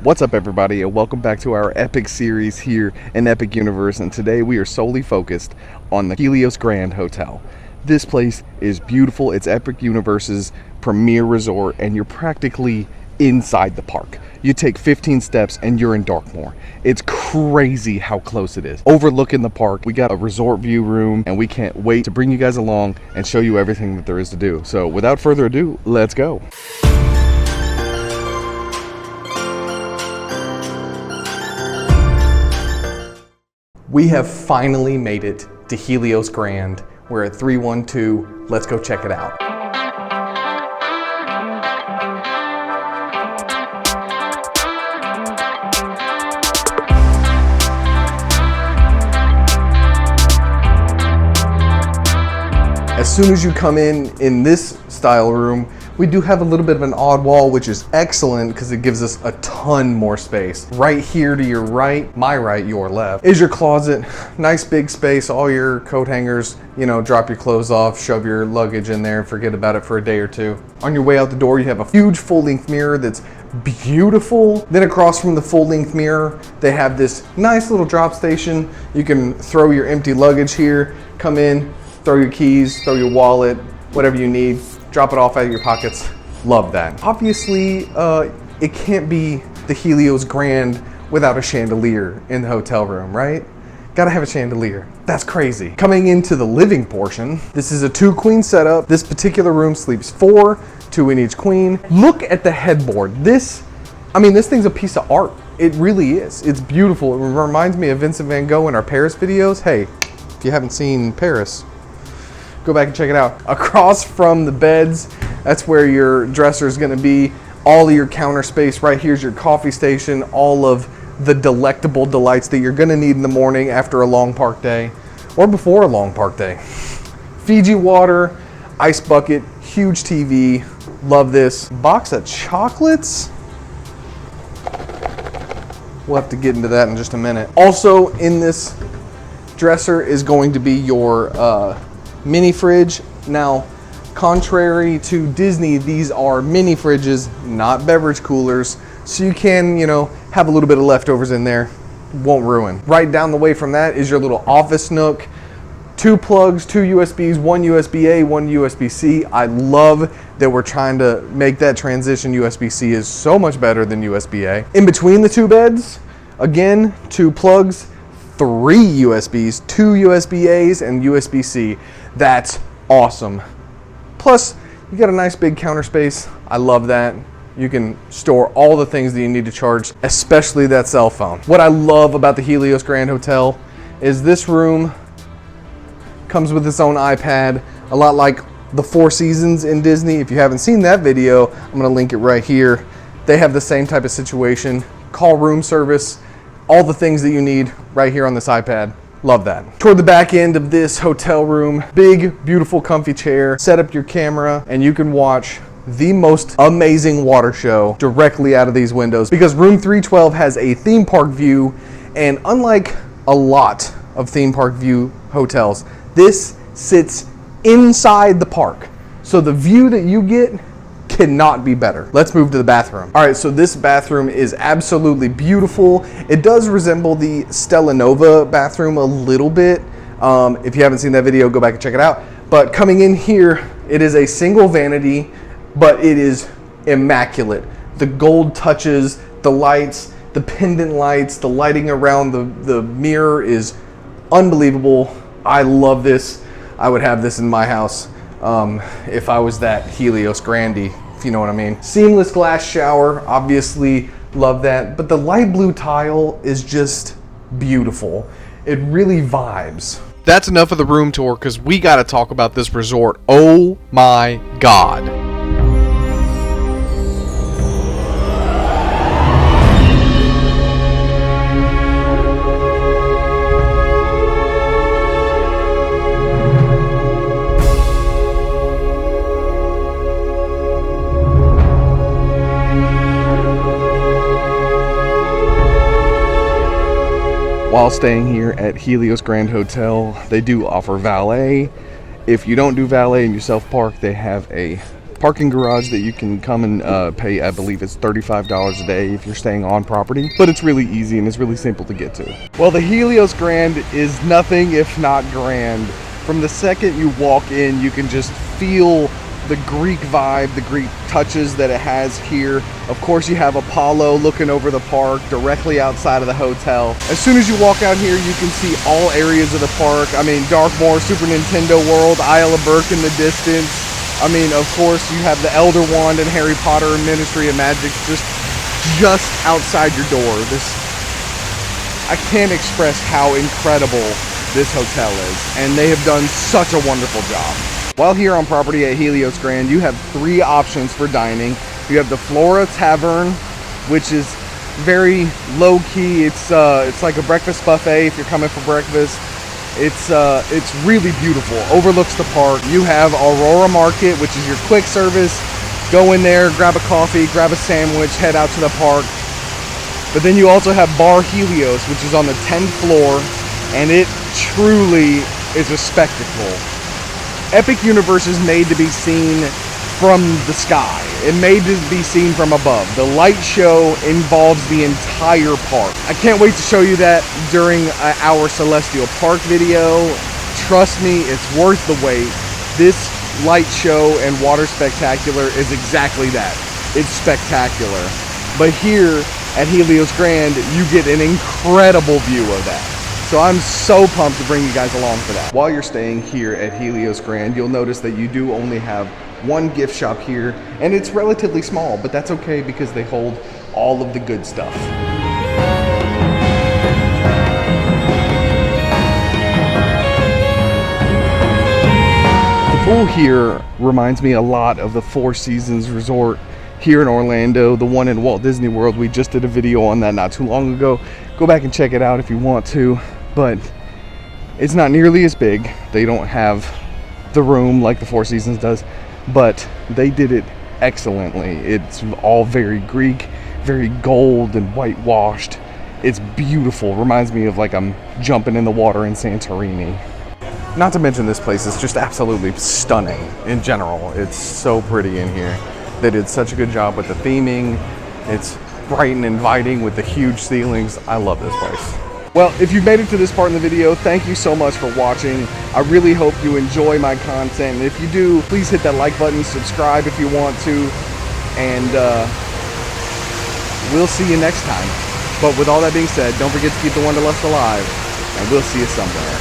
What's up, everybody, and welcome back to our epic series here in Epic Universe. And today we are solely focused on the Helios Grand Hotel. This place is beautiful. It's Epic Universe's premier resort, and you're practically inside the park. You take 15 steps and you're in Darkmoor. It's crazy how close it is. Overlooking the park, we got a resort view room, and we can't wait to bring you guys along and show you everything that there is to do. So without further ado, let's go. We have finally made it to Helios Grand. We're at 312. Let's go check it out. As soon as you come in this style room, we do have a little bit of an odd wall, which is excellent because it gives us a ton more space. Right here to your right, my right, your left, is your closet. Nice big space, all your coat hangers, you know, drop your clothes off, shove your luggage in there, forget about it for a day or two. On your way out the door, you have a huge full-length mirror that's beautiful. Then across from the full-length mirror, they have this nice little drop station. You can throw your empty luggage here, come in, throw your keys, throw your wallet, whatever you need, drop it off out of your pockets. Love that. Obviously, it can't be the Helios Grand without a chandelier in the hotel room, right? Gotta have a chandelier. That's crazy. Coming into the living portion, this is a 2-queen setup. This particular room sleeps 4, 2 in each queen. Look at the headboard. This thing's a piece of art. It really is. It's beautiful. It reminds me of Vincent van Gogh in our Paris videos. Hey, if you haven't seen Paris, go back and check it out. Across from the beds, that's where your dresser is going to be. All of your counter space. Right here's your coffee station. All of the delectable delights that you're going to need in the morning after a long park day or before a long park day. Fiji water, ice bucket, huge TV. Love this. Box of chocolates. We'll have to get into that in just a minute. Also in this dresser is going to be your mini fridge. Now, contrary to Disney, these are mini fridges, not beverage coolers, so you can, have a little bit of leftovers in there. Won't ruin. Right down the way from that is your little office nook. 2 plugs, 2 USBs, 1 USB-A, 1 USB-C. I love that we're trying to make that transition. USB-C is so much better than USB-A. In between the 2 beds, again, 2 plugs, 3 USBs, 2 USB-As, and USB-C. That's awesome. Plus, you got a nice big counter space. I love that. You can store all the things that you need to charge, especially that cell phone. What I love about the Helios Grand Hotel is this room comes with its own iPad, a lot like the Four Seasons in Disney. If you haven't seen that video, I'm gonna link it right here. They have the same type of situation. Call room service, all the things that you need right here on this iPad. Love that. Toward the back end of this hotel room, big, beautiful, comfy chair. Set up your camera and you can watch the most amazing water show directly out of these windows, because room 312 has a theme park view, and unlike a lot of theme park view hotels, this sits inside the park. So the view that you get cannot be better. Let's move to the bathroom. All right, so this bathroom is absolutely beautiful. It does resemble the Stella Nova bathroom a little bit. If you haven't seen that video, go back and check it out. But coming in here, it is a single vanity, but it is immaculate. The gold touches, the lights, the pendant lights, the lighting around the mirror is unbelievable. I love this. I would have this in my house if I was that Helios Grandy, if you know what I mean. Seamless glass shower, obviously love that. But the light blue tile is just beautiful. It really vibes. That's enough of the room tour, because we got to talk about this resort. Oh my God. While staying here at Helios Grand Hotel, they do offer valet. If you don't do valet and you self-park, they have a parking garage that you can come and pay, I believe it's $35 a day if you're staying on property. But it's really easy and it's really simple to get to. Well, the Helios Grand is nothing if not grand. From the second you walk in, you can just feel the Greek vibe, the Greek touches that it has here. Of course, you have Apollo looking over the park directly outside of the hotel. As soon as you walk out here, you can see all areas of the park. I mean, Darkmoor, Super Nintendo World, Isle of Berk in the distance. I mean, of course, you have the Elder Wand and Harry Potter and Ministry of Magic just outside your door. I can't express how incredible this hotel is, and they have done such a wonderful job. While here on property at Helios Grand, you have 3 options for dining. You have the Flora Tavern, which is very low key. It's like a breakfast buffet if you're coming for breakfast. It's really beautiful. Overlooks the park. You have Aurora Market, which is your quick service. Go in there, grab a coffee, grab a sandwich, head out to the park. But then you also have Bar Helios, which is on the 10th floor, and it truly is a spectacle. Epic Universe is made to be seen from the sky. It made to be seen from above. The light show involves the entire park. I can't wait to show you that during our Celestial Park video. Trust me, it's worth the wait. This light show and water spectacular is exactly that. It's spectacular. But here at Helios Grand, you get an incredible view of that. So I'm so pumped to bring you guys along for that. While you're staying here at Helios Grand, you'll notice that you do only have one gift shop here, and it's relatively small, but that's okay because they hold all of the good stuff. The pool here reminds me a lot of the Four Seasons Resort here in Orlando, the one in Walt Disney World. We just did a video on that not too long ago. Go back and check it out if you want to. But it's not nearly as big. They don't have the room like the Four Seasons does, but they did it excellently. It's all very Greek, very gold and whitewashed. It's beautiful. Reminds me of like I'm jumping in the water in Santorini. Not to mention this place is just absolutely stunning in general. It's so pretty in here. They did such a good job with the theming. It's bright and inviting with the huge ceilings. I love this place. Well, if you've made it to this part in the video, thank you so much for watching. I really hope you enjoy my content. And if you do, please hit that like button, subscribe if you want to, and we'll see you next time. But with all that being said, don't forget to keep the wanderlust alive, and we'll see you somewhere.